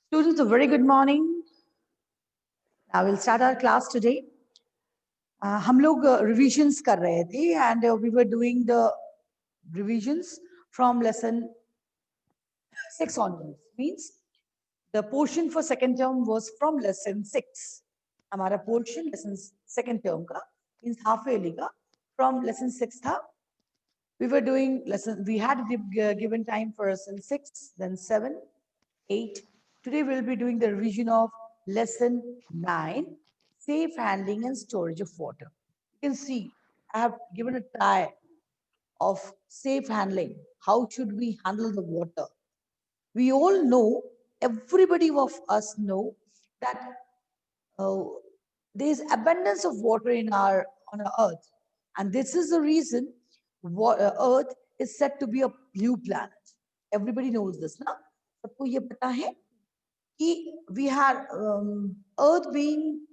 Students, a very good morning. Now we'll start our class today. हम लोग revisions कर रहे थे and we were doing the revisions from lesson 6 onwards. Means the portion for second term was from lesson 6. हमारा portion lesson second term का means half yearly का from lesson 6 था. We were doing lesson, we had given time for lesson 6, then 7, 8. Today we'll be doing the revision of lesson 9, safe handling and storage of water. You can see I have given a try of safe handling. How should we handle the water? We all know, everybody of us know that uh, there is abundance of water in our on our earth, and this is the reason earth is said to be a blue planet. Everybody knows this ना? सबको ये पता है कि we had earth being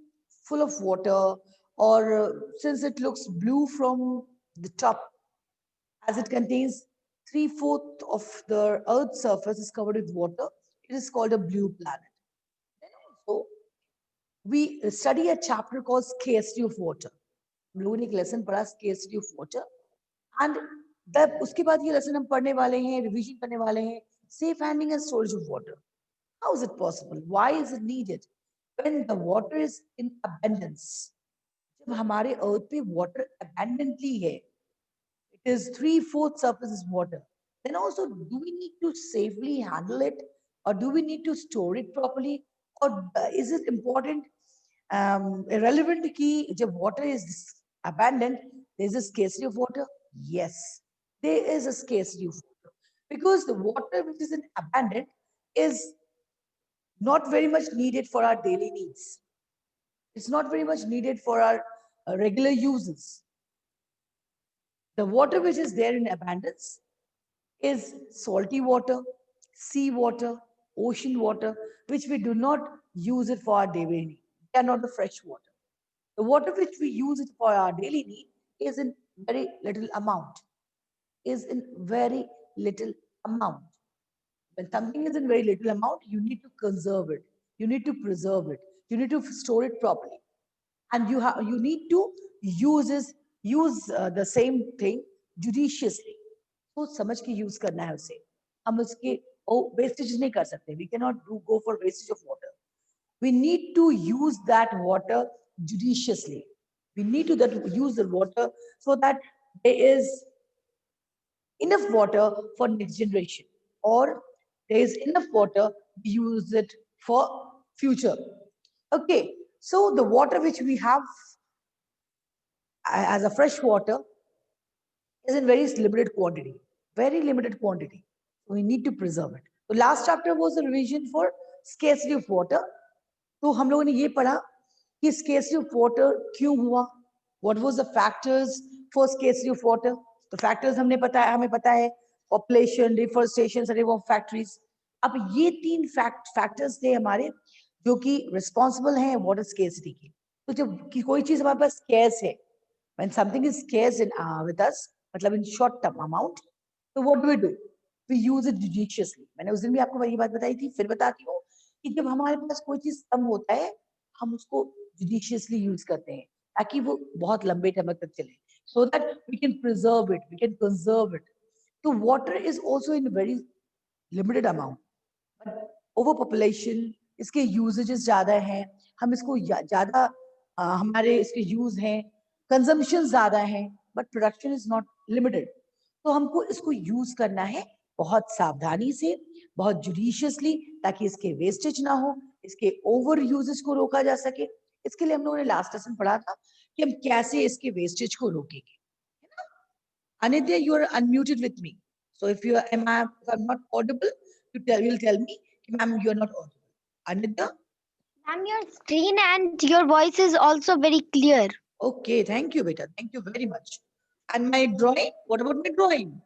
full of water, or since it looks blue from the top, as it contains 3/4 of the earth's surface is covered with water, it is called a blue planet. Then also we study a chapter called scarcity of water. हम लोगों ने एक lesson पढ़ा scarcity of water, and तब उसके बाद ये lesson हम पढ़ने वाले हैं, रिवीजन करने वाले हैं, safe handling and storage of water. How is it possible? Why is it needed? When the water is in abundance, जब हमारे earth पे water abundantly है, it is 3/4 surface is water, then also do we need to safely handle it, or do we need to store it properly, or is it important, irrelevant ki jab water is abundant, there is a scarcity of water? Yes, there is a scarcity of water, because the water which is in abundant is not very much needed for our daily needs. It's not very much needed for our regular uses. The water which is there in abundance is salty water, sea water, ocean water, which we do not use it for our daily need. They are not the fresh water. The water which we use it for our daily need is in very little amount. Is in very little amount. When something is in very little amount, you need to conserve it. You need to preserve it. You need to store it properly, and you need to use the same thing judiciously. सोच समझ के use करना है उसे. हम उसके wastage नहीं कर सकते. We cannot go for wastage of water. We need to use that water judiciously. We need to use the water so that there is enough water for next generation, or there is enough water, we use it for future. Okay, so the water which we have as a fresh water is in very limited quantity, very limited quantity. So we need to preserve it. So last chapter was a revision for scarcity of water. तो हम लोगों ने ये पढ़ा कि scarcity of water क्यों हुआ, what was the factors for scarcity of water. तो factors हमें पता है population, deforestation, survival of factories. अब ये तीन factors थे हमारे जो कि responsible हैं water scarcity की. तो जब कोई चीज हमारे पास scarce है, when something is scarce in with us, मतलब in short term amount, so what do? We use it judiciously. मैंने उस दिन भी आपको वही बात बताई थी, फिर बताती हूँ कि जब हमारे पास कोई चीज कम होता है, हम उसको judiciously यूज करते हैं ताकि वो बहुत लंबे समय तक चले, so that we can preserve it, we can conserve it. So water is also in very limited amount, but overpopulation, इसके usages ज्यादा हैं, हम इसको ज्यादा हमारे इसके यूज हैं, कंजम्पशन ज्यादा है, but production is not limited. तो हमको इसको यूज करना है बहुत सावधानी से, बहुत जुडिशियसली, ताकि इसके वेस्टेज ना हो, इसके ओवर यूजेस को रोका जा सके. इसके लिए हम लोगों ने लास्ट लेसन पढ़ा था कि हम कैसे इसके वेस्टेज को रोकेंगे. Anidya, you are unmuted with me. So if I'm not audible, you'll tell me, ma'am, you are not audible. Anidya? Ma'am, your screen and your voice is also very clear. Okay, thank you, beta. Thank you very much. And my drawing? What about my drawing?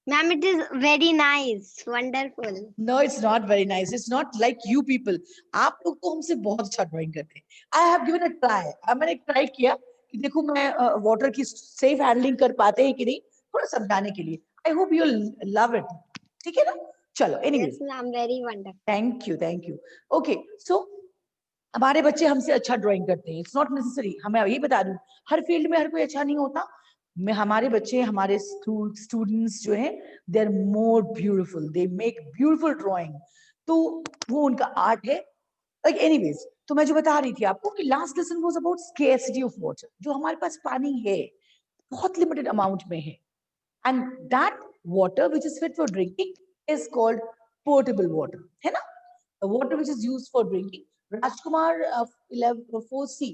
Ma'am, it is very nice. Wonderful. No, it's not very nice. It's not like you people. आप लोग तो हमसे बहुत अच्छा drawing करते हैं. I have given a try. मैंने एक ट्राई किया कि देखो मैं वाटर की सेफ हैंडलिंग कर पाते हैं कि नहीं, थोड़ा समझाने के लिए. I hope you'll love it. ठीक है ना? चलो anyways, Yes, ma'am. Very wonderful. Thank you. Okay, so हमारे बच्चे हमसे अच्छा ड्राइंग करते हैं. इट्स नॉट नेसेसरी, हमें यही बता दूं, हर फील्ड में हर कोई अच्छा नहीं होता. मैं हमारे बच्चे, हमारे स्टूडेंट्स जो हैं, they are more beautiful, they make beautiful drawing. तो वो उनका आर्ट है. लाइक एनीवेज, तो मैं जो बता रही थी आपको कि last lesson was about scarcity of water. जो हमारे पास पानी है, बहुत लिमिटेड अमाउंट में है, and that water which is fit for drinking is called potable water, है ना? The water which is used for drinking. Rajkumar, 4C,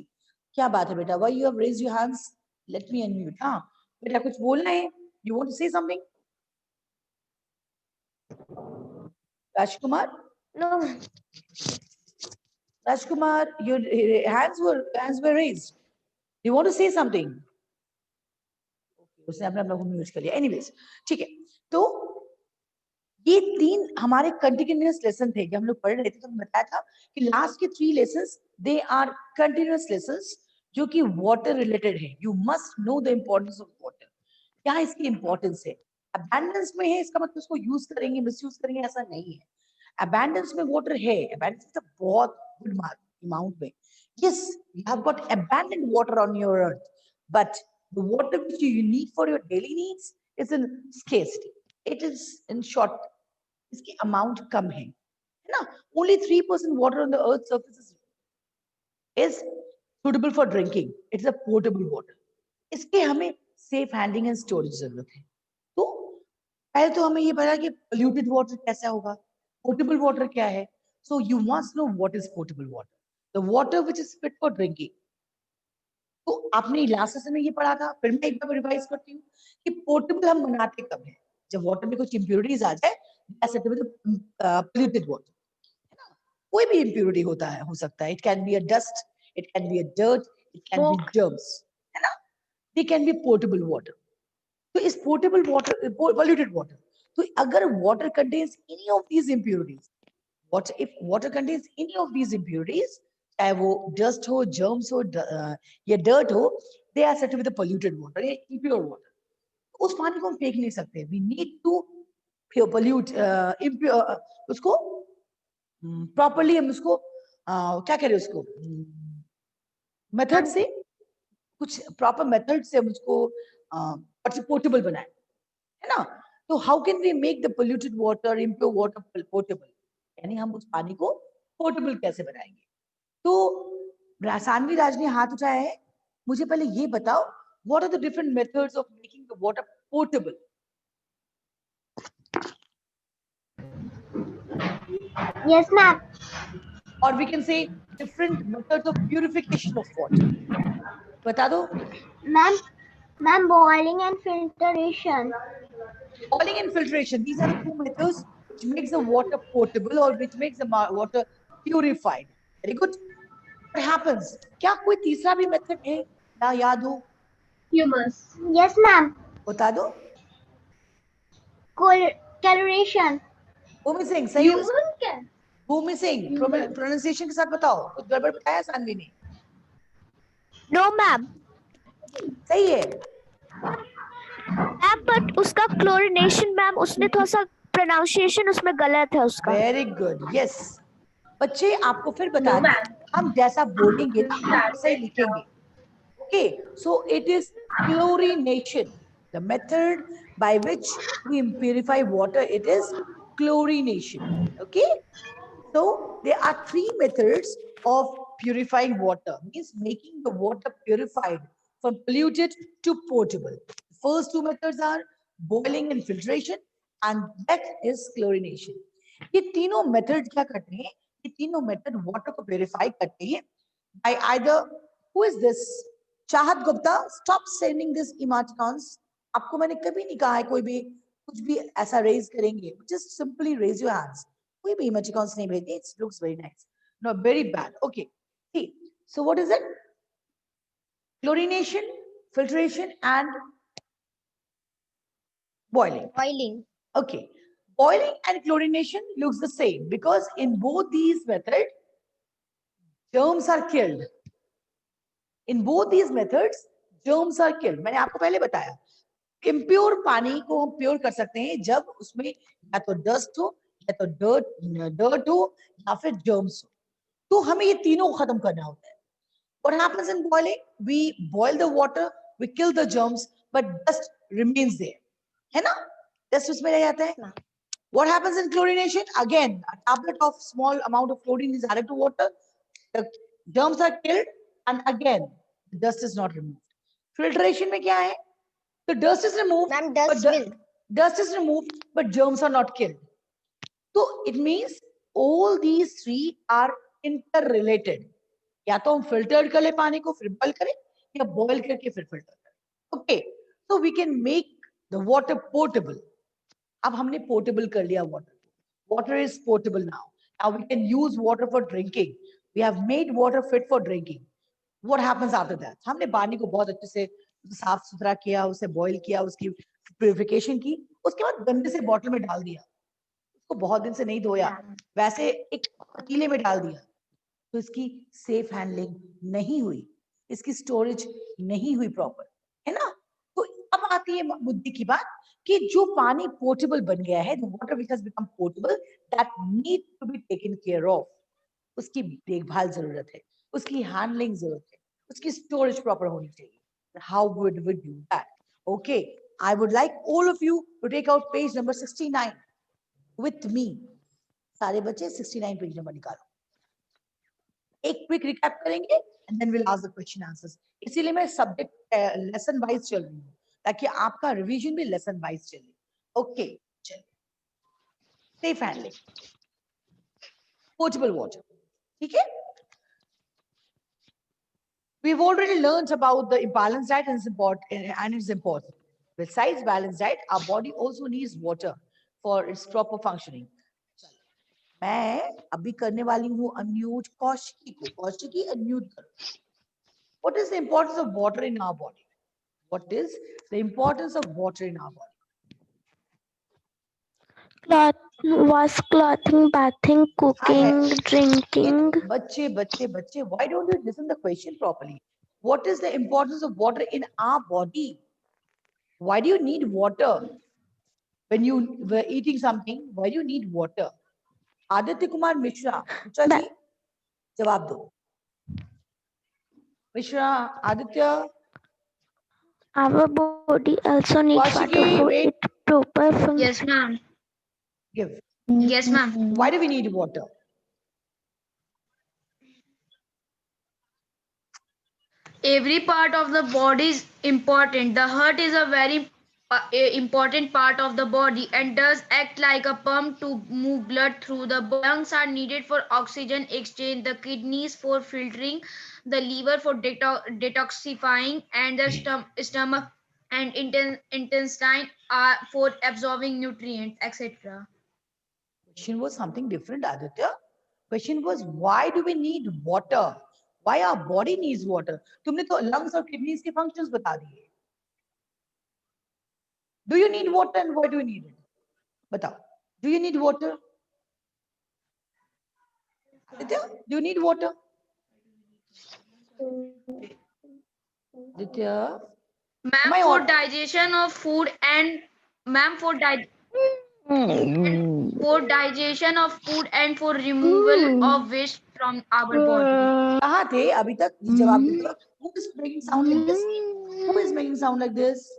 क्या बात है बेटा? Why you have raised your hands? Let me unmute. हाँ बेटा, कुछ बोलना है? You want to say something? Rajkumar? No. Rajkumar, your hands were raised. You want to say something? उसने अपना अपना म्यूट कर लिया. एनीवेज, ठीक है. तो ये 3 हमारे कंटिन्यूअस लेसन थे. जब हम लोग पढ़ रहे थे तो मैंने बताया था कि लास्ट के 3 lessons they are continuous lessons जो कि वाटर रिलेटेड है. You must know the importance of water. क्या इसकी इंपॉर्टेंस है? अबैंडेंस में है इसका मतलब उसको यूज करेंगे, मिसयूज करेंगे, ऐसा नहीं है. अबैंडेंस में वाटर है, अबैंडेंस तो बहुत गुड अमाउंट में. yes, you have got abundant water on your earth, but the water which you need for your daily needs is in scarcity. It is in short, इसकी अमाउंट कम है ना? Only 3% water on the earth's surface is suitable for drinking. It's a potable water. इसके हमें safe handling and storage जरूरत है. तो पहले तो हमें ये पता कि polluted water कैसा होगा, potable water क्या है. So you must know what is potable water. The water which is fit for drinking. तो आपने लास्ट सेशन में ये पढ़ा था, फिर मैं एक बार रिवाइज करती हूँ कि पोर्टेबल हम बनाते कब है? जब वाटर में कुछ इंप्योरिटीज आ जाए, polluted water. कोई भी इंप्योरिटी होता है, हो सकता है. It can be a dust, it can be a dirt, it can be germs, है ना? They can be portable water. तो इस पोर्टेबल वाटर, polluted water, तो अगर water contains any of these impurities, if water contains any of these impurities, चाहे वो dust हो, germs हो, या डर्ट हो, they are said to be the polluted water, या impure water. उस पानी को हम फेंक नहीं सकते. We need to pollute, impure, उसको प्रॉपरली हम उसको क्या करें, उसको मेथड से, कुछ प्रॉपर मेथड से हम उसको पोर्टेबल बनाए, है ना? तो how can we make the polluted water, impure water portable? यानी हम उस पानी को पोर्टेबल कैसे बनाएंगे? तो सानवी राज ने हाथ उठाया है. मुझे पहले ये बताओ, what are the different methods of making the water portable? Yes, ma'am. और we can say different methods of purification of water. बता दो. Ma'am, boiling and filtration. Boiling and filtration, these are the 2 methods which makes the water potable or which makes the water purified. Very good. What happens? क्या कोई तीसरा भी method है ना याद हो? Humus. Yes, ma'am. बता दो. Coloration. भूमि सिंह, सही है? Human can. Bhumi Singh, pronunciation के साथ बताओ. कुछ गड़बड़ बताया सानवी ने? No, ma'am. सही है. मैम बट उसका क्लोरिनेशन मैम, उसने थोड़ा सा प्रोनाउंसिएशन उसमें गलत है उसका. Very good. यस बच्चे, आपको फिर बता दें, हम जैसा बोलेंगे ना हम सही लिखेंगे. Okay, so it is chlorination, the method by which we purify water. It is chlorination. Okay, so there are 3 methods of purifying water, means making the water purified from polluted to potable. First 2 methods are boiling and filtration, and that is chlorination. ये तीनों method क्या करते हैं? ये तीनों method water को purify करते हैं by either, who is this? चाहत Gupta, stop sending this emoticons. आपको मैंने कभी नहीं कहा है कोई भी कुछ भी ऐसा रेज करेंगे. Just simply raise your hands. कोई भी emoticons नहीं भेजते. It looks very nice. No, very bad. Okay. See, so what is it? Chlorination, filtration, and boiling. Boiling. Okay. Boiling and chlorination looks the same because in both these methods, germs are killed. In both these methods, germs are killed. मैंने आपको पहले बताया, impure पानी को हम pure कर सकते हैं जब उसमें या तो डस्ट हो या तो डर्ट हो या फिर जर्म्स हो, तो हमें ये तीनों को खत्म करना होता है. What happens in boiling? We boil the water, we kill the germs, but dust remains there. है ना? Dust उसमें रह जाता है. What happens in chlorination? Again, a tablet of small amount of chlorine is added to water. The germs are killed, and again, the dust is not removed. Filtration में क्या है? The dust is removed, Ma'am, but dust will. dust is removed, but germs are not killed. So it means all these three are interrelated. या तो हम filter कर ले पानी को फिर बॉइल करें या बॉइल करके फिर फिल्टर करें. Okay, so we can make the water portable. अब हमने पोर्टेबल कर लिया water. Water is portable now. Now we can use water for drinking. We have made water fit for drinking. What happens after that? हमने पानी को बहुत अच्छे से साफ सुथरा किया, उसे बॉईल किया, उसकी प्यूरिफिकेशन की, उसके बाद गंदे से बॉटल में डाल दिया, उसको बहुत दिन से नहीं धोया, वैसे एक पतीले में डाल दिया, तो इसकी सेफ हैंडलिंग नहीं हुई, इसकी स्टोरेज नहीं हुई प्रॉपर, है ना? तो अब आती है मुद्दे की बात कि जो पानी पोर्टेबल बन गया है, the water which has become portable, that need to be taken care of. उसकी देखभाल जरूरत है, उसकी हैंडलिंग जरूरत है, उसकी स्टोरेज प्रॉपर होनी चाहिए. How would we do that? Okay, I would like all of you to take out page number 69 with me. सारे बच्चे 69 पेज नंबर निकालो. एक क्विक रिकैप करेंगे and then will ask the question answers. इसीलिए मैं subject lesson wise चल रही हूँ ताकि आपका रिवीजन भी लेसन वाइज चले. ओके, चलिए. सेफ हैंडलिंग, पोर्टेबल वाटर, ठीक है? We've already learned about the balanced diet and it's important. Besides balanced diet, our body also needs water for its proper functioning. मैं अभी करने वाली हूँ unmute कौशिकी को. कौशिकी unmute करो. What is the importance of water in our body? What is the importance of water in our body? Wash clothing, bathing, cooking, drinking. बच्चे बच्चे बच्चे, why don't you listen the question properly? What is the importance of water in our body? Why do you need water? When you were eating something, why do you need water? Aditya Kumar Mishra, Mishra ji जवाब दो. Mishra, Aditya. Our body also needs Koushiki, water for wait. its proper function. Yes, ma'am. Give. Yes, ma'am. Why do we need water? Every part of the body is important. The heart is a very important part of the body and does act like a pump to move blood through the body. Lungs are needed for oxygen exchange, the kidneys for filtering, the liver for detoxifying, and the stomach and intestine are for absorbing nutrients, etc. Question was something different, Aditya. Question was, why do we need water? Why our body needs water? तुमने तो lungs और kidneys के functions बता दिए. Do you need water and why do you need it? बताओ. Do you need water? Aditya, do you need water? Aditya? Ma'am, Am I for on? digestion of food and ma'am for digestion of food and for removal of waste from our body. कहाँ थे अभी तक? जवाब दे दो. Who is making sound like this? Who is making sound like this?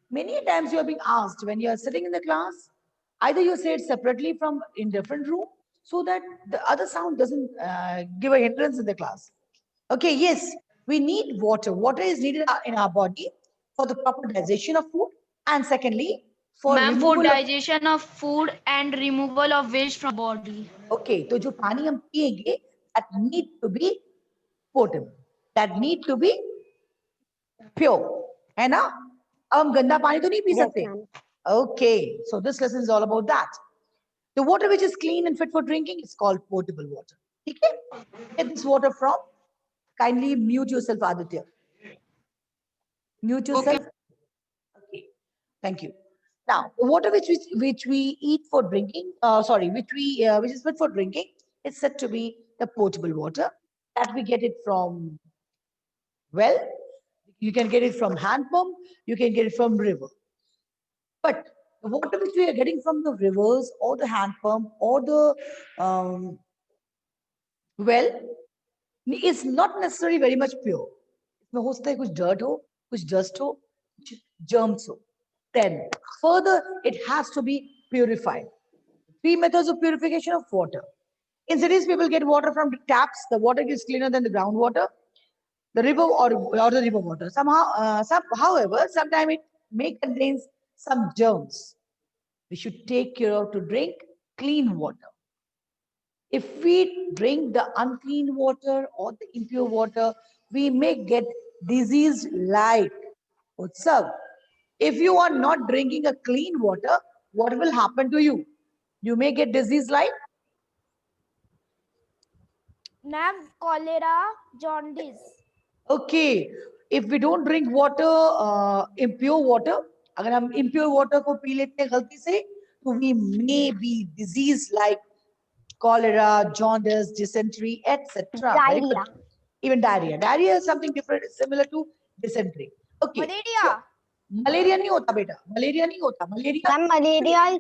Many times you are being asked when you are sitting in the class, either you say it separately from in different room so that the other sound doesn't give a hindrance in the class. Okay, yes, we need water. Water is needed in our body for the proper digestion of food, and secondly, for Ma'am, for removal of. digestion of food and removal of waste from body. Okay, तो जो पानी हम पिएंगे, that need to be potable. That need to be pure, है ना? अब हम गंदा पानी तो नहीं पी Yes, सकते. ma'am. Okay, so this lesson is all about that. The water which is clean and fit for drinking is called potable water. Okay? Get this water from. Kindly mute yourself, Aditya. Mute yourself. Okay. Thank you. Now, the water which we eat for drinking, which is fit for drinking, is said to be the potable water that we get it from well. We You can get it from hand pump, you can get it from river. But the water which we are getting from the rivers or the hand pump or the well is not necessarily very much pure. इसमें हो सकता है कुछ dirt हो, कुछ dust हो, कुछ germs हो. Then further it has to be purified. 3 methods of purification of water. In cities, people get water from taps. The water is cleaner than the groundwater, the river or the river water. However, sometimes it may contain some germs. We should take care of to drink clean water. If we drink the unclean water or the impure water, we may get disease like Utsav. If you are not drinking a clean water, what will happen to you? You may get disease like ma'am cholera jaundice okay. If we don't drink water, impure water, अगर हम impure water को P लेते हैं गलती से, तो we may be disease like cholera, jaundice, dysentery, etc. Diarrhea. Even diarrhea. Diarrhea is something different, similar to dysentery. Okay. Malaria Malaria नहीं होता बेटा. Malaria नहीं होता. Ma'am, malaria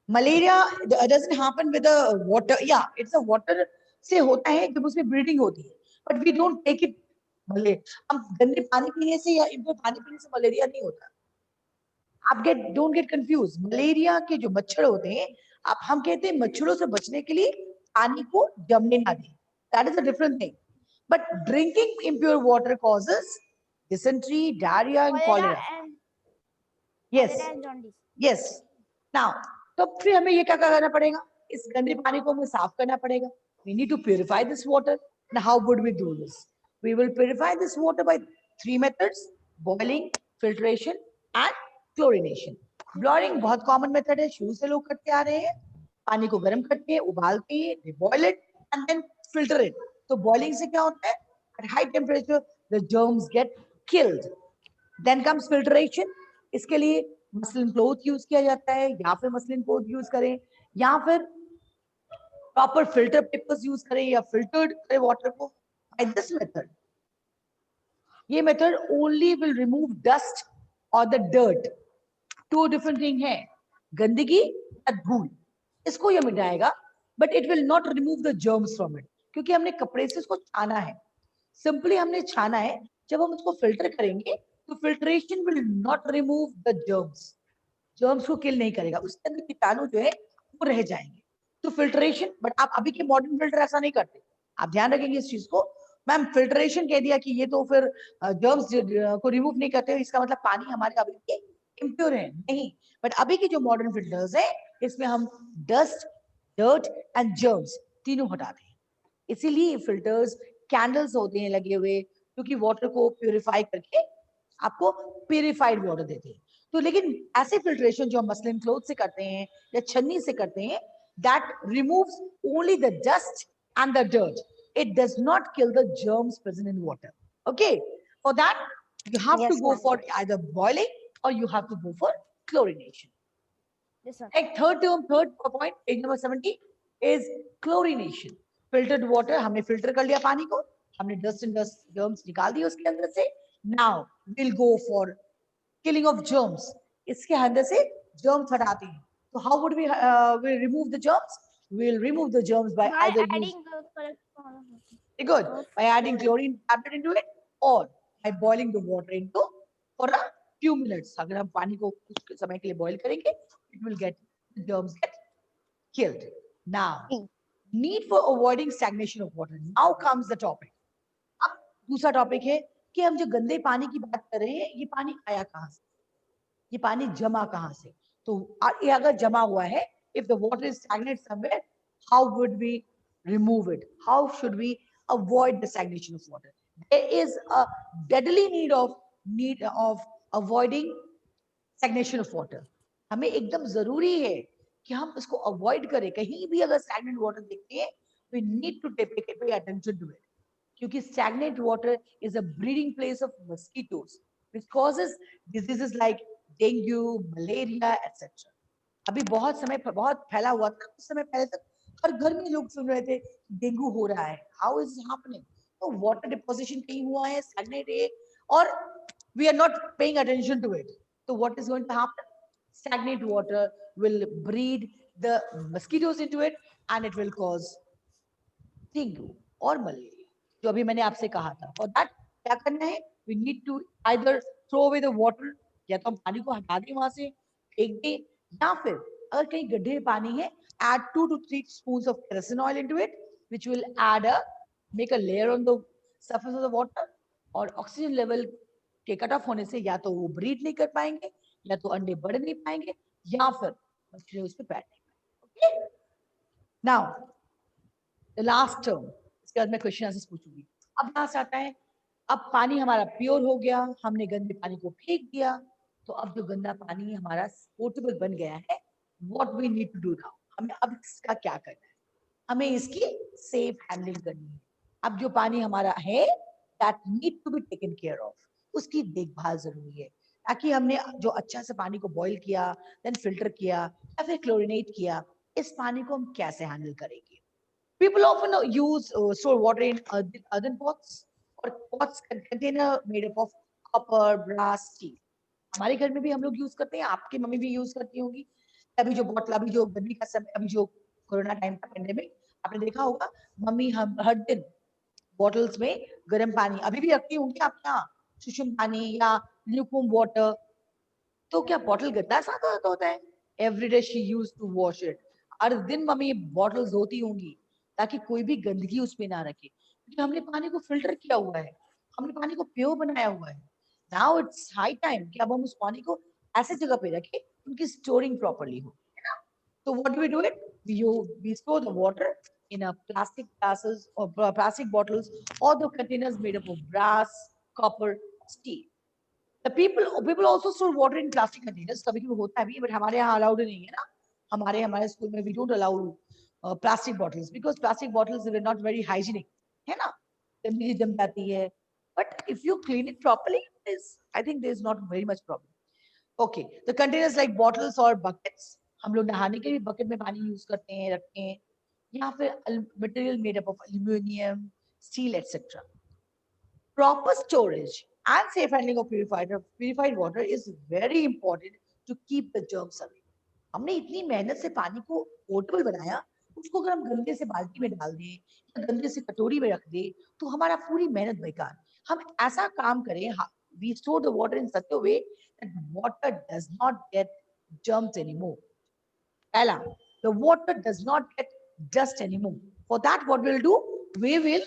Malaria doesn't happen with the water. Yeah, it's a water से होता है जब उसमें ब्रीडिंग होती है. But we don't take it. हम गंदे पानी पीने से या इम्प्योर पानी पीने से मलेरिया नहीं होता. आप don't get confused. मलेरिया के जो मच्छर होते हैं, आप हम कहते हैं मच्छरों से बचने के लिए पानी को जमने ना दें. That is a different thing. But drinking impure water causes dysentery, diarrhea, and cholera. Yes. Yes. Now, तो फिर हमें ये क्या करना पड़ेगा? इस गंदे पानी को हमें साफ करना पड़ेगा. We need to purify this water. Now, how would we do this? We will purify this water by 3 methods: boiling, filtration, and chlorination. Boiling बहुत common method है, शुरू से लोग करते आ रहे हैं. पानी को गर्म करते हैं, उबालते हैं, they boil it and then filter it. तो boiling से क्या होता है? At high temperature, the germs get killed. Then comes filtration. इसके लिए मसलिन क्लॉथ यूज किया जाता है, या फिर मसलिन क्लॉथ यूज करें, या फिर प्रॉपर फिल्टर पेपर्स यूज करें, या फिल्टर्ड करें वाटर को. By this method, ये method only will remove dust or the dirt. Two different thing है, गंदगी और धूल. इसको ये मिटाएगा, but it will not remove the germs from it, क्योंकि हमने कपड़े से इसको छाना है. Simply हमने छाना है. जब हम उसको फिल्टर करेंगे, तो filtration will not remove the germs. Germs को kill नहीं करेगा, उसके अंदर कीटाणु जो है वो रह जाएंगे. तो filtration, but आप अभी के मॉडर्न फिल्टर ऐसा नहीं करते. आप ध्यान रखेंगे इस चीज को. मैम फिल्ट्रेशन कह दिया कि ये तो फिर जर्म्स को रिमूव नहीं करते, इसका मतलब पानी हमारे अभी के इम्प्योर है नहीं. बट अभी के जो मॉडर्न फिल्टर्स है, इसमें हम डस्ट, डर्ट एंड जर्म्स तीनों हटाते हैं. इसीलिए फिल्टर्स कैंडल्स होते हैं लगे हुए, क्योंकि वाटर को प्यूरिफाई करके आपको प्यूरिफाइड वाटर देते हैं. तो लेकिन ऐसे फिल्ट्रेशन जो हम मसलिन क्लॉथ से करते हैं या छन्नी से करते हैं, that removes only the dust and the dirt. It does not kill the germs present in water. Okay, for that you have to go for either boiling or you have to go for chlorination. Like third point, page number 70 is chlorination. Filtered water, हमने filter कर लिया पानी को, हमने dust and dust germs निकाल दिए उसके अंदर से. Now we'll go for killing of germs. इसके अंदर से germs हटाते हैं. So how would we remove the germs? We'll remove the germs by either adding good, by adding chlorine tablet into it, or by boiling the water into for a few minutes. अगर हम पानी को कुछ समय के लिए boil करेंगे, it will get the germs get killed. Now, need for avoiding stagnation of water. Now comes the topic. अब दूसरा topic है कि हम जो गंदे पानी की बात कर रहे हैं, ये पानी आया कहाँ से? ये पानी जमा कहाँ से? तो ये अगर जमा हुआ है, if the water is stagnant somewhere, how would we remove it? How should we avoid the stagnation of water? There is a deadly need of avoiding stagnation of water. हमें एकदम जरूरी है कि हम इसको avoid करें. कहीं भी अगर stagnant water देखते हैं, we need to pay attention to it. क्योंकि stagnant water is a breeding place of mosquitoes, which causes diseases like dengue, malaria, etc. अभी बहुत समय बहुत फैला हुआ था. कुछ समय पहले तक हर घर में लोग सुन रहे थे डेंगू हो रहा है. How is it happening? तो वाटर डिपोजिशन कहीं हुआ है, stagnant है, or we are not paying attention to it. So what is going to happen? Stagnant water will breed the mosquitoes into it and it will cause dengue और malaria, जो अभी मैंने आपसे कहा था. फॉर दैट क्या करना है? We need to either throw away the water, या तो हम पानी को हटा दें वहां से, फेंक दें, या फिर अगर कहीं गड्ढे में पानी है, add 2 to 3 spoons of kerosene oil into it, which will make a layer on the surface of the water, और ऑक्सीजन लेवल के कट ऑफ होने से या तो वो ब्रीड नहीं कर पाएंगे, या तो अंडे बढ़ नहीं पाएंगे, या फिर मछलियां उस पर बैठ नहीं पाएंगे. Okay, now the last term, इसके बाद मैं क्वेश्चन आंसर्स पूछूंगी. अब यहाँ से आता है, अब पानी हमारा प्योर हो गया, हमने गंदे पानी को फेंक दिया, तो अब जो गंदा पानी हमारा पोर्टेबल बन गया है, what we need to do now, हमें अब इसका क्या करना है? हमें इसकी सेफ हैंडलिंग करनी है. अब जो पानी हमारा है, that need to be taken care of, उसकी देखभाल जरूरी है, ताकि हमने जो अच्छा से पानी को बॉईल किया, देन फिल्टर किया, या फिर क्लोरिनेट किया, इस पानी को हम कैसे हैंडल करेंगे? People often use store water in earthen pots or pots container made up of copper, brass, steel. हमारे घर में भी हम लोग यूज करते हैं, आपकी मम्मी भी यूज करती होंगी. अभी जो बॉटल, अभी जो गर्मी का समय, अभी जो कोरोना टाइम का पेंडेमिक, आपने देखा होगा मम्मी हम हर दिन बॉटल्स में गर्म पानी अभी भी रखती होंगी आपके यहाँ, सुषुम पानी या ल्यूकवार्म वाटर. तो क्या बॉटल गंदा साफ होता है? Every day she use to wash it. हर दिन मम्मी बॉटल्स धोती होंगी ताकि कोई भी गंदगी उसमें ना रखे, क्योंकि हमने पानी को फिल्टर किया हुआ है, हमने पानी को प्योर बनाया हुआ है. नाउ इट्स हाई टाइम कि अब हम उस पानी को ऐसे जगह पे रखें उनकी स्टोरिंग प्रॉपर्ली हो, है ना? तो what do we do it? We store the water in a plastic glasses or plastic bottles or the containers made up of brass, copper, steel. The people also store water in plastic containers. कभी कभी होता है भी, but हमारे यहाँ allowed नहीं है ना. हमारे स्कूल में we don't allow plastic bottles because plastic bottles were not very hygienic, है ना? गंदगी जम जाती है. But if you clean it properly, I think there is not very much problem. Okay, the containers like bottles or buckets, हम लोग नहाने के लिए बकेट में पानी यूज करते हैं, रखते हैं, या फिर material made up of aluminium, steel, etc. Proper storage and safe handling of purified water is very important to keep the germs away. हमने इतनी मेहनत से पानी को पोर्टेबल बनाया, उसको अगर हम गंदे से बाल्टी में डाल दें या गंदे से कटोरी में रख दें, तो हमारा पूरी मेहनत बेकार. हम ऐसा काम करें, we store the water in such a way that water does not get germs anymore. Ella, the water does not get dust anymore. For that, what we'll do? We will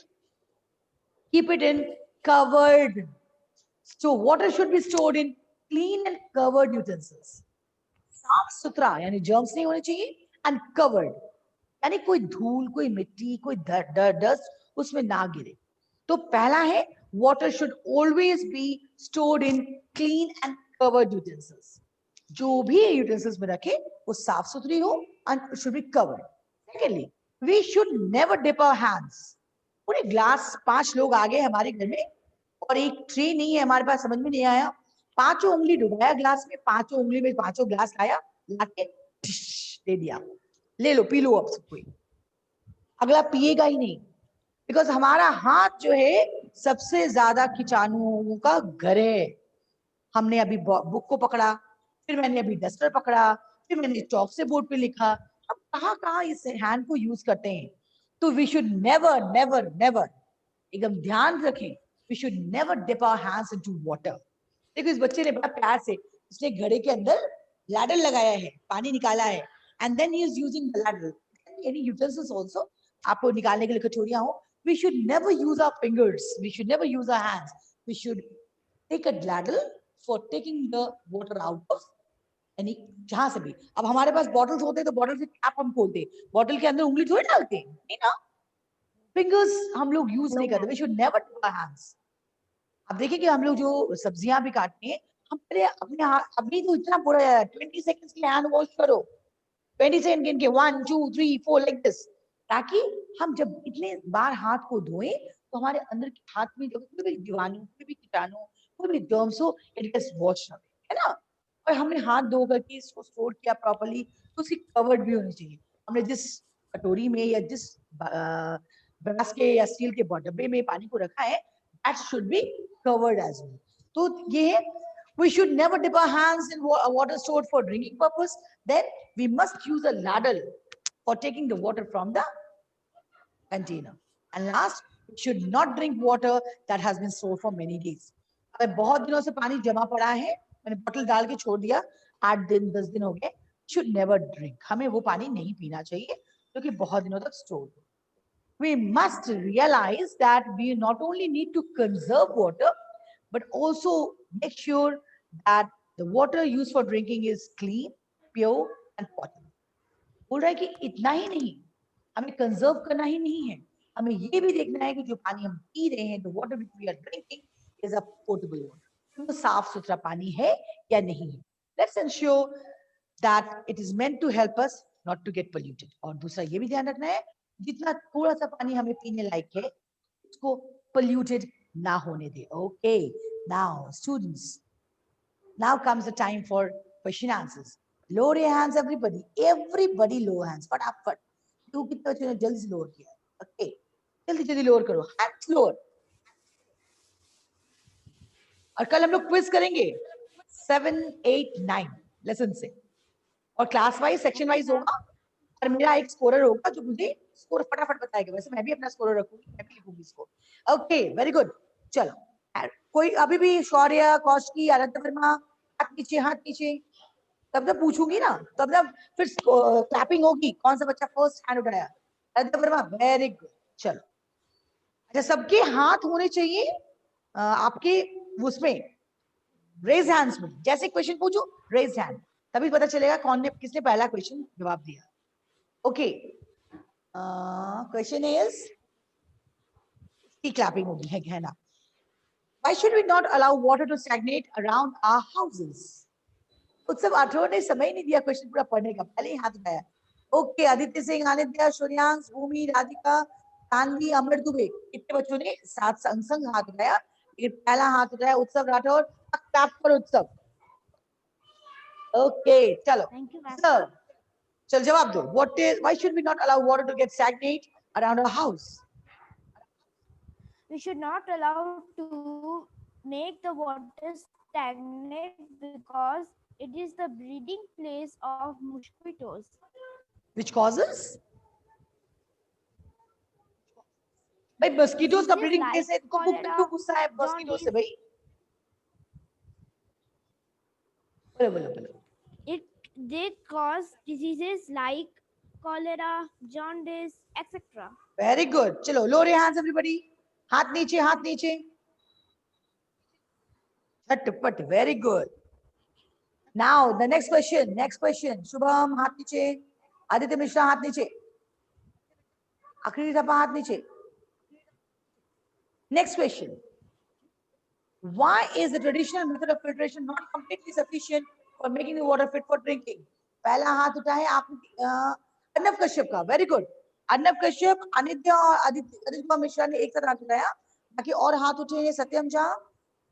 keep it in covered. So water should be stored in clean and covered utensils. साफ सुथरा यानी germs नहीं होने चाहिए, and covered यानी कोई धूल, कोई मिट्टी, कोई dust उसमें ना गिरे. तो पहला है, water should always be stored in clean and covered utensils. जो भी utensils में रखे वो साफ सुथरी हो and it should be covered. Secondly, we should never dip our hands. पूरे ग्लास, 5 लोग आ गए हमारे घर में और एक ट्रे नहीं है हमारे पास, समझ में नहीं आया, 5 उंगली डुबाया ग्लास में, 5 उंगली में 5 ग्लास लाया, लाके दे दिया, ले लो पी लो अब सब कोई. अगला पिएगा ही नहीं, बिकॉज हमारा हाथ जो है सबसे ज्यादा कीटाणुओं का घर है. हमने अभी बुक को पकड़ा, फिर मैंने अभी डस्टर पकड़ा, फिर मैंने चौक से बोर्ड पे लिखा, हम कहाँ इस हैंड को यूज करते हैं. तो we should never never never, एकदम ध्यान रखें, we should never dip our hands into water. देखो इस बच्चे ने बड़ा प्यार से उसने घड़े के अंदर लैडर लगाया है, पानी निकाला है, and then he is using the ladder. Any utensils also, आपको निकालने के लिए कटोरियां हो, we should never use our fingers, we should never use our hands, we should take a ladder for taking the water out of यानी जहां से भी. अब हमारे पास बॉटल्स होते हैं तो बॉटल से कैप हम खोलते हैं, बॉटल के अंदर उंगली थोड़ी डालते हैं, नहीं ना. फिंगर्स हम लोग यूज नहीं करते. We should never touch our hands. अब देखिए कि हम लोग जो सब्जियां भी काटते हैं, हम पहले अपने हाथ, अभी तो इतना पूरा 20 सेकंड्स के लिए हैंड वॉश करो, 20 सेकंड गिन के 1 2 3 4 लाइक दिस, ताकि हम जब इतने बार हाथ को धोएं तो हमारे अंदर के हाथ में जो कोई भी जीवाणु, कोई भी कीटाणु, कोई भी जर्म्स हो, इट गेट्स वॉश्ड अवे, है ना. और हमने हाथ धो करके इसको स्टोर किया प्रॉपर्ली, तो उसकी कवर्ड भी होनी चाहिए. हमने जिस कटोरी में या जिस ब्रास के या स्टील के डब्बे में पानी को रखा है, that should be covered as well. तो ये है, we should never dip our hands in water stored for drinking purpose. Then we must use a ladle for taking the water from the container. And last, we should not drink water that has been stored for many days. अगर बहुत दिनों से पानी जमा पड़ा है, मैंने बोतल डाल के छोड़ दिया, 8 दिन 10 दिन हो गए, should never drink. हमें वो पानी नहीं पीना चाहिए क्योंकि बहुत दिनों तक स्टोर हो. We must realize that we not only need to conserve water, but also make sure that the water used for drinking is clean, pure and potable. बोल रहा है कि इतना ही नहीं, हमें कंजर्व करना ही नहीं है, हमें ये भी देखना है कि जो पानी हम पी रहे हैं, the water which we are drinking is a potable water. तो साफ सुथरा पानी है या नहीं है. Let's ensure that it is meant to help us not to get polluted. और दूसरा ये भी ध्यान रखना है, जितना थोड़ा सा पानी हमें पीने लायक है, उसको polluted ना होने दे. Okay, now students, now comes the time for question answers. Lower your hands, everybody. Everybody lower hands. फटाफट. तू कितने बच्चों ने जल्दी से lower किया? Okay, जल्दी जल्दी lower करो. Hands lower. और कल हम लोग क्विज करेंगे 7, 8, 9 लेसन से, और क्लास वाइज सेक्शन वाइज होगा, और मेरा एक स्कोरर होगा जो मुझे स्कोर फटाफट बताएगा. वैसे मैं भी अपना स्कोरर रखूंगी, मैं भी लिखूंगी स्कोर. Okay, very good. चलो, कोई अभी भी शौर्य, कौशिकी, आराध्य वर्मा, हाथ नीचे, हाथ नीचे. तब जब पूछूंगी ना, तब जब फिर क्लैपिंग होगी. कौन सा बच्चा फर्स्ट हैंड उठाया? आराध्य वर्मा, वेरी गुड. चलो, अच्छा, सबके हाथ होने चाहिए आपके उसमें, रेज हैंड्स में. जैसे क्वेश्चन पूछो, रेज हैंड, तभी पता चलेगा कौन ने, किसने पहला क्वेश्चन जवाब दिया. ओके, क्वेश्चन इज, की क्लैपिंग होगी है ना. Why should we not allow water to stagnate around our houses? उत्सव राठौर ने समय नहीं दिया क्वेश्चन पूरा पढ़ने का, पहले ही हाथ उठाया. ओके, आदित्य सिंह, आनित्य, सूर्यांश, भूमि, राधिका, तानवी, अमर दुबे, कितने बच्चों ने साथ संग संग हाथ उठाया? पहला हाथ उठाया उत्सव राठौर. क्लैप पर उत्सव. ओके, चलो सर, चल जवाब दो. What is, why should we not allow water to get stagnate around our house? We should not allow to make the water stagnate because it is the breeding place of mosquitoes. Which causes? भाई mosquitoes का breeding place है, तो क्यों गुस्सा है mosquitoes से भाई? बोलो बोलो बोलो. They cause diseases like cholera, jaundice, etc. Very good. चलो, lower your hands everybody. हाथ नीचे, हाथ नीचे. झटपट, very good. Now the next question. Next question. Shubham, हाथ नीचे. आदित्य मिश्रा, हाथ नीचे. आखिरी थप्पा, हाथ नीचे. Next question. Why is the traditional method of filtration not completely sufficient for making the water fit for drinking? पहला हाथ उठा है आपने, अर्नव कश्यप का. Very good. अर्नव कश्यप, आदित्य और आदित्य कुमार मिश्रा ने एक साथ हाथ उठाया. बाकी और हाथ उठे हैं सत्यम झा,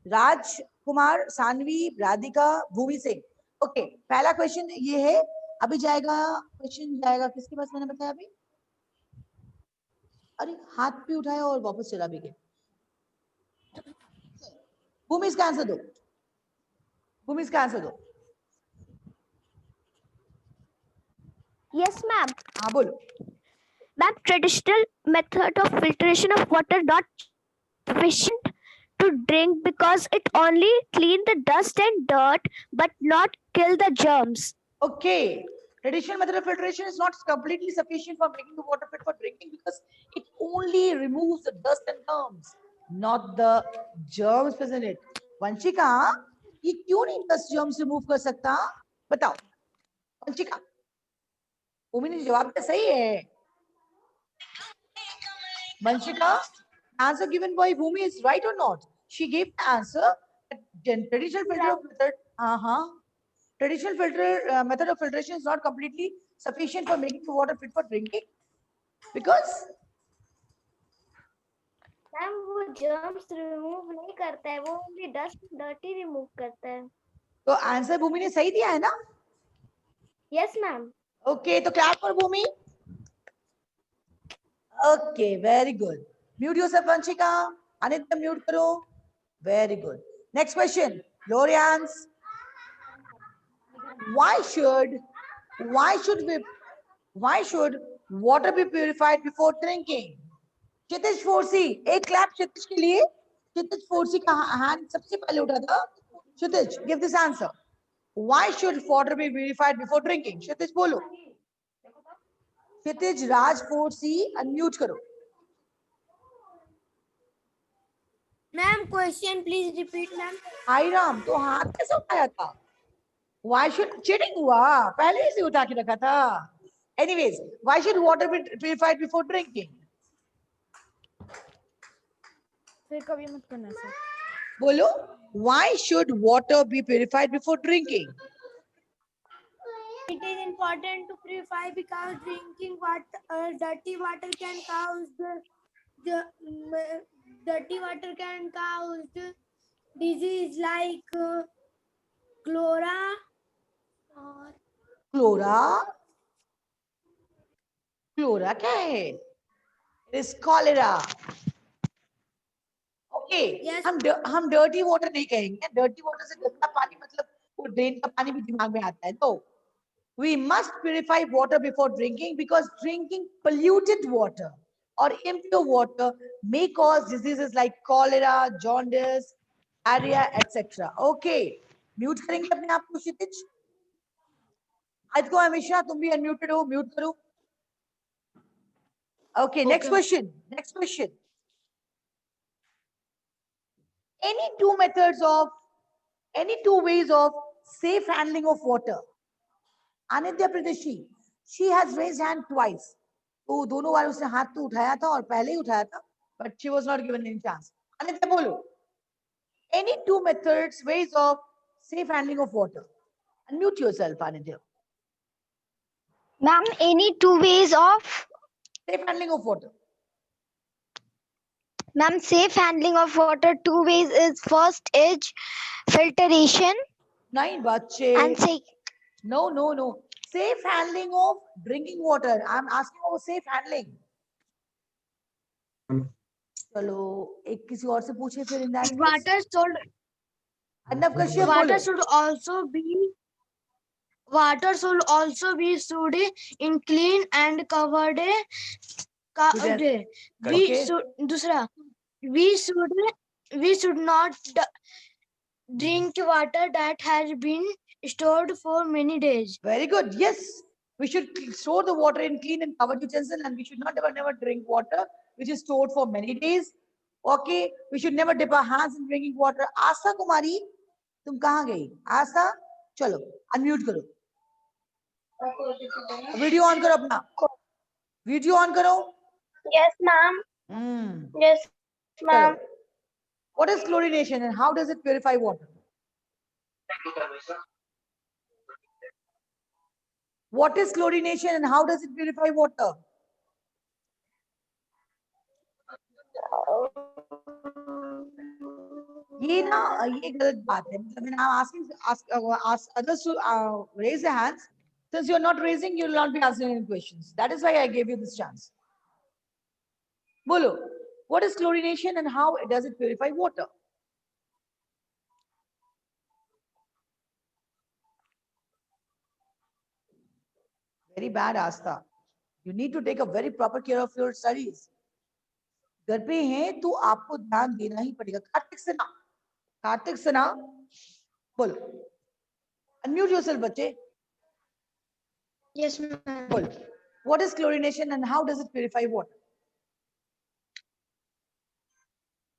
राज कुमार, सानवी, राधिका, भूमि सिंह. ओके, पहला क्वेश्चन ये है. अभी जाएगा क्वेश्चन, जाएगा किसके पास, मैंने बताया अभी. अरे हाथ भी उठाया और वापस चला भी गया. भूमि इसका आंसर दो. भूमि इसका आंसर दो. Yes, ma'am. हाँ बोलो. Ma'am, traditional method of filtration of water not sufficient to drink because it only clean the dust and dirt but not kill the germs. Okay, traditional method of filtration is not completely sufficient for making the water fit for drinking because it only removes the dust and germs, not the germs present in it. Vanshika, ये क्यों नहीं dust germs remove कर सकता? बताओ वंशिका. भूमि ने जवाब दिया, सही है. Vanshika, answer given by Bhumi is right or not? She gave the answer that traditional filter method, traditional filter method of filtration is not completely sufficient for making the water fit for drinking because ma'am वो germs remove नहीं करता है, वो only dust dirty remove करता है. तो answer भूमि ने सही दिया है ना? Yes, ma'am. ओके, तो clap for Bhumi. Okay, very good. Mute yourself Vanshika. Anitya mute करो. Very good. Next question, Lorians. Why should water be purified before drinking? क्षितिज फोर्सी, एक क्लैप क्षितिज के लिए. क्षितिज फोर्सी का हैंड सबसे पहले उठा था. क्षितिज, give this answer. Why should water be purified before drinking? Kshitij बोलो. क्षितिज, राज फोर्सी, अनम्यूट करो. Ma'am question please repeat ma'am. I Ram, तो हाथ कैसे उठाया था? Why should cheating हुआ? पहले से उठा के रखा था. Anyways, why should water be purified before drinking? फिर कभी मत करना सर. बोलो. Why should water be purified before drinking? It is important to purify because drinking water, dirty water can cause dirty water can cause disease like cholera or क्लोरा क्या है? It is cholera. Okay. Yes. हम dirty water नहीं कहेंगे. Dirty water से गंदा पानी मतलब वो ड्रेन का पानी भी दिमाग में आता है. तो we must purify water before drinking because drinking polluted water or impure water may cause diseases like cholera, jaundice, diarrhea, etc. Okay. Mute करेंगे अपने आप को क्षितिज. आज को हमेशा तुम भी unmuted हो, mute करो. Okay, next question. Next question. Any two ways of safe handling of water. Anidya Pradeshi, she has raised hand twice. तो दोनों बार उसने हाथ तो उठाया था और पहले ही उठाया था, but she was not given any chance. Anidya बोलो. Any two ways of safe handling of water. Unmute yourself, Anidya. Ma'am, any two ways of Safe handling of water. Ma'am, safe handling of water, two ways is first is filtration Nine bache. and No. Safe handling of drinking water. I'm asking about safe handling. चलो एक किसी और से पूछे फिर in that case. Arnav Kashyap बोलो. Water should also be stored in clean and covered Okay. we should not drink water that has been stored for many days. Very good. Yes, we should store the water in clean and covered utensil, and we should not never drink water which is stored for many days. Okay, we should never dip our hands in drinking water. आस्था कुमारी, तुम कहाँ गई? आस्था, चलो unmute करो. Video on करो अपना. Video on करो. Yes, ma'am. Yes, चलो. What is chlorination and how does it purify water? What is chlorination and how does it purify water? ये गलत बात है. When I'm ask others to raise their hands, since you're not raising, you will not be asking any questions. That is why I gave you this chance. Bolo, what is chlorination and how does it purify water? Very bad, Astha. You need to take a very proper care of your studies. घर पे हैं तो आपको ध्यान देना ही पड़ेगा. कार्तिक सिन्हा बोलो. Unmute yourself, बच्चे. Yes, ma'am. बोलो. What is chlorination and how does it purify water?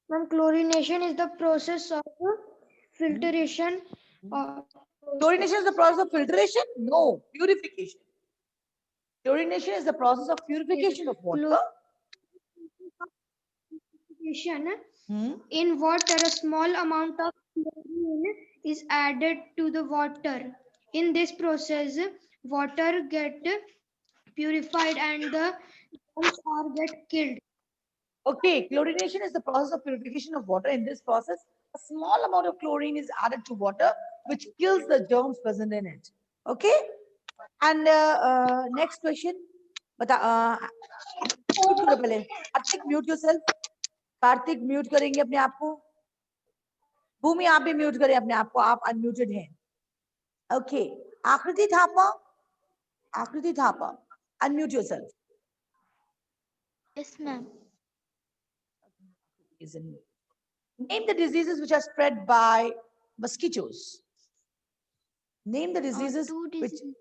Ma'am, chlorination is the process of filtration. Chlorination is the process of filtration? No, purification. Chlorination is the process of purification of water. In water, a small amount of chlorine is added to the water. In this process, water get purified and the germs are get killed. Okay, chlorination is the process of purification of water. In this process, a small amount of chlorine is added to water, which kills the germs present in it. Okay? And next question. Mute करो पहले. Karthik, mute yourself. Kartik mute करेंगे अपने आप को. भूमि आप भी mute करें अपने आप को, आप अनम्यूटेड हैं. ओके, आकृति Thapa, unmute yourself. Yes, ma'am. Name the diseases which are spread by mosquitoes. Name the diseases Two which. diseases.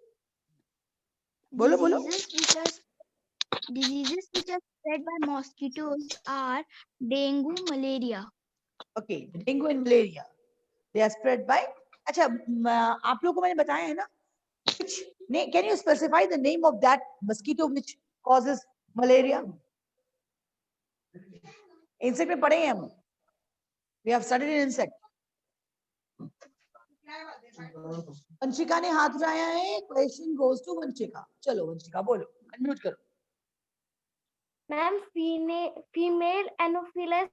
Bolo, bolo. Diseases which are spread by mosquitoes are dengue, malaria. Okay, dengue and malaria. They are spread by. अच्छा, आप लोगों को मैंने बताया है ना. Which can you specify the name of that mosquito which causes malaria? Insect में पढ़े हैं हम. We have studied an insect. Vanshika ने हाथ उठाया है. Question goes to Vanshika. चलो वंशिका बोलो. Unmute करो. Ma'am, female Anopheles